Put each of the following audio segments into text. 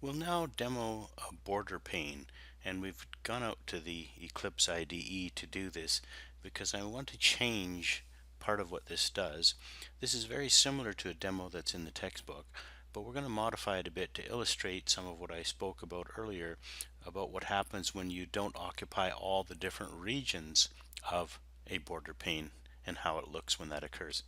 We'll now demo a border pane, and we've gone out to the Eclipse IDE to do this because I want to change part of what this does. This is very similar to a demo that's in the textbook, but we're going to modify it a bit to illustrate some of what I spoke about earlier about what happens when you don't occupy all the different regions of a border pane and how it looks when that occurs.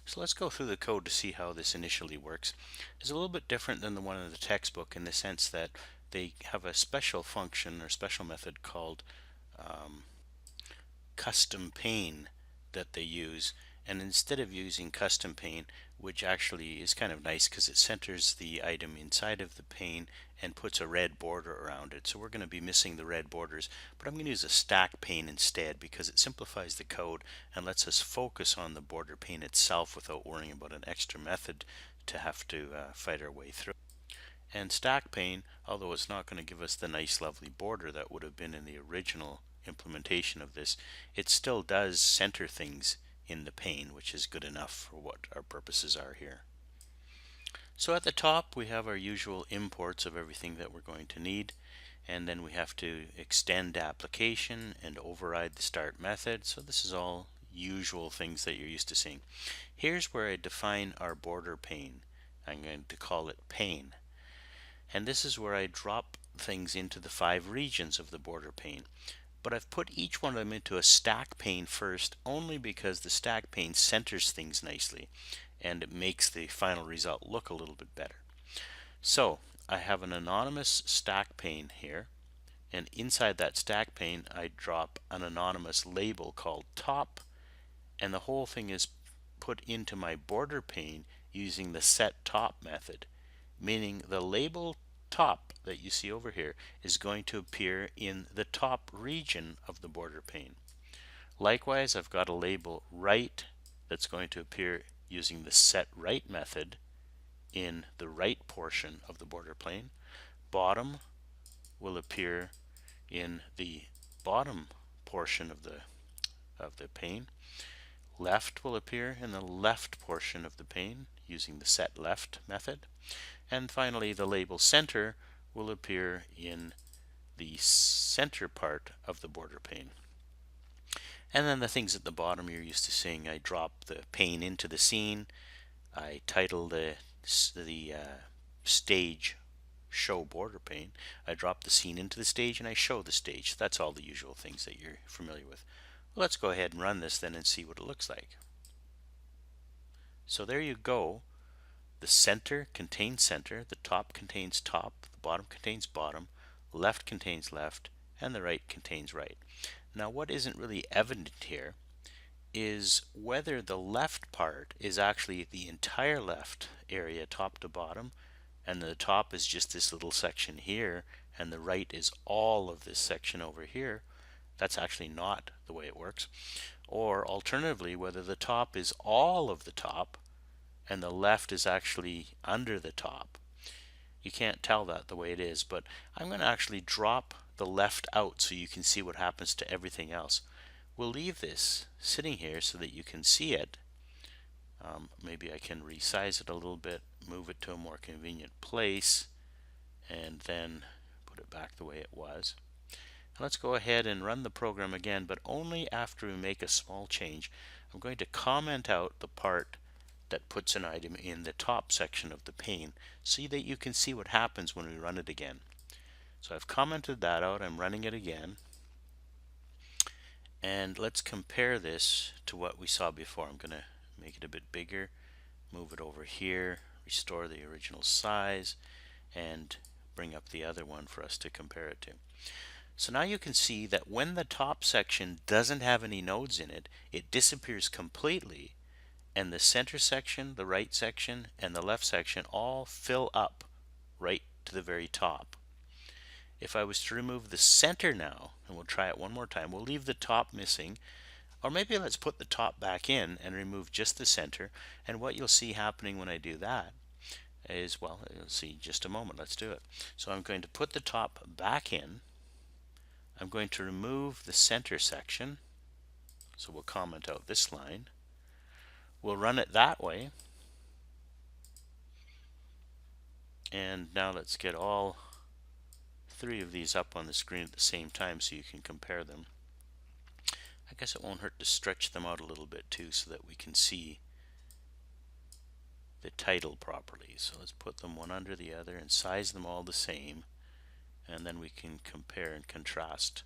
So let's go through the code to see how this initially works. It's a little bit different than the one in the textbook in the sense that they have a special function or special method called um, custom pane that they use, and instead of using custom pane, which actually is kind of nice because it centers the item inside of the pane and puts a red border around it. So we're going to be missing the red borders, but I'm going to use a stack pane instead because it simplifies the code and lets us focus on the border pane itself without worrying about an extra method to have to fight our way through. And stack pane, although it's not going to give us the nice lovely border that would have been in the original implementation of this, it still does center things in the pane, which is good enough for what our purposes are here. So at the top we have our usual imports of everything that we're going to need, and then we have to extend application and override the start method. So this is all usual things that you're used to seeing. Here's where I define our border pane. I'm going to call it pane. And this is where I drop things into the 5 regions of the border pane. But I've put each one of them into a stack pane first only because the stack pane centers things nicely and it makes the final result look a little bit better. So I have an anonymous stack pane here, and inside that stack pane I drop an anonymous label called top, and the whole thing is put into my border pane using the set top method, meaning the label top that you see over here is going to appear in the top region of the border pane. Likewise, I've got a label right that's going to appear using the set right method in the right portion of the border pane. Bottom will appear in the bottom portion of the pane. Left will appear in the left portion of the pane using the set left method. And finally, the label center will appear in the center part of the border pane. And then the things at the bottom you're used to seeing, I drop the pane into the scene, I title the stage show border pane, I drop the scene into the stage, and I show the stage. That's all the usual things that you're familiar with. Well, let's go ahead and run this then and see what it looks like. So there you go. The center contains center, the top contains top, the bottom contains bottom, left contains left, and the right contains right. Now what isn't really evident here is whether the left part is actually the entire left area top to bottom, and the top is just this little section here, and the right is all of this section over here. That's actually not the way it works. Or alternatively, whether the top is all of the top and the left is actually under the top. You can't tell that the way it is, but I'm going to actually drop the left out so you can see what happens to everything else. We'll leave this sitting here so that you can see it. Maybe I can resize it a little bit, move it to a more convenient place, and then put it back the way it was. And let's go ahead and run the program again, but only after we make a small change. I'm going to comment out the part that puts an item in the top section of the pane so that you can see what happens when we run it again. So I've commented that out. I'm running it again. And let's compare this to what we saw before. I'm going to make it a bit bigger, move it over here, restore the original size, and bring up the other one for us to compare it to. So now you can see that when the top section doesn't have any nodes in it, it disappears completely, and the center section, the right section, and the left section all fill up right to the very top. If I was to remove the center now, and we'll try it one more time, we'll leave the top missing, or maybe let's put the top back in and remove just the center, and what you'll see happening when I do that is, well, you'll see in just a moment. Let's do it. So I'm going to put the top back in. I'm going to remove the center section, so we'll comment out this line. We'll run it that way, And now let's get all three of these up on the screen at the same time so you can compare them. I guess it won't hurt to stretch them out a little bit too so that we can see the title properly. So let's put them one under the other and size them all the same, and then we can compare and contrast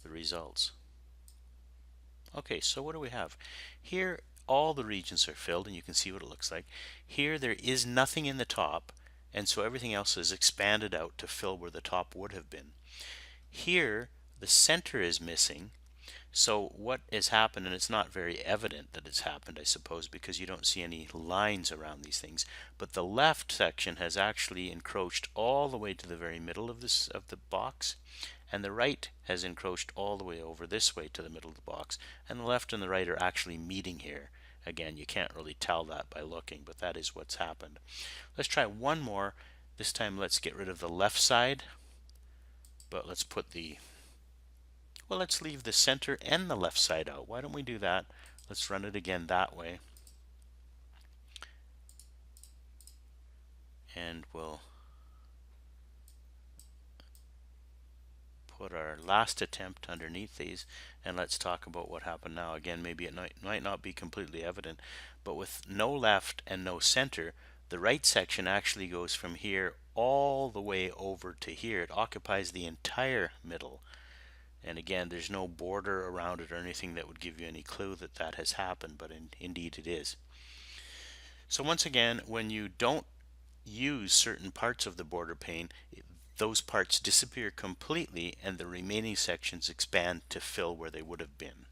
the results. Okay, so what do we have? Here all the regions are filled and you can see what it looks like. Here there is nothing in the top, and so everything else is expanded out to fill where the top would have been. Here the center is missing. So what has happened, and it's not very evident that it's happened, I suppose, because you don't see any lines around these things, but the left section has actually encroached all the way to the very middle of the box, and the right has encroached all the way over this way to the middle of the box, and the left and the right are actually meeting here. Again, you can't really tell that by looking, but that is what's happened. Let's try one more. This time let's get rid of the left side, but let's put the well, let's leave the center and the left side out. Why don't we do that? Let's run it again that way. And we'll put our last attempt underneath these, and let's talk about what happened now. Again, maybe it might not be completely evident, but with no left and no center, the right section actually goes from here all the way over to here. It occupies the entire middle. And again, there's no border around it or anything that would give you any clue that that has happened, but indeed it is. So once again, when you don't use certain parts of the border pane, those parts disappear completely and the remaining sections expand to fill where they would have been.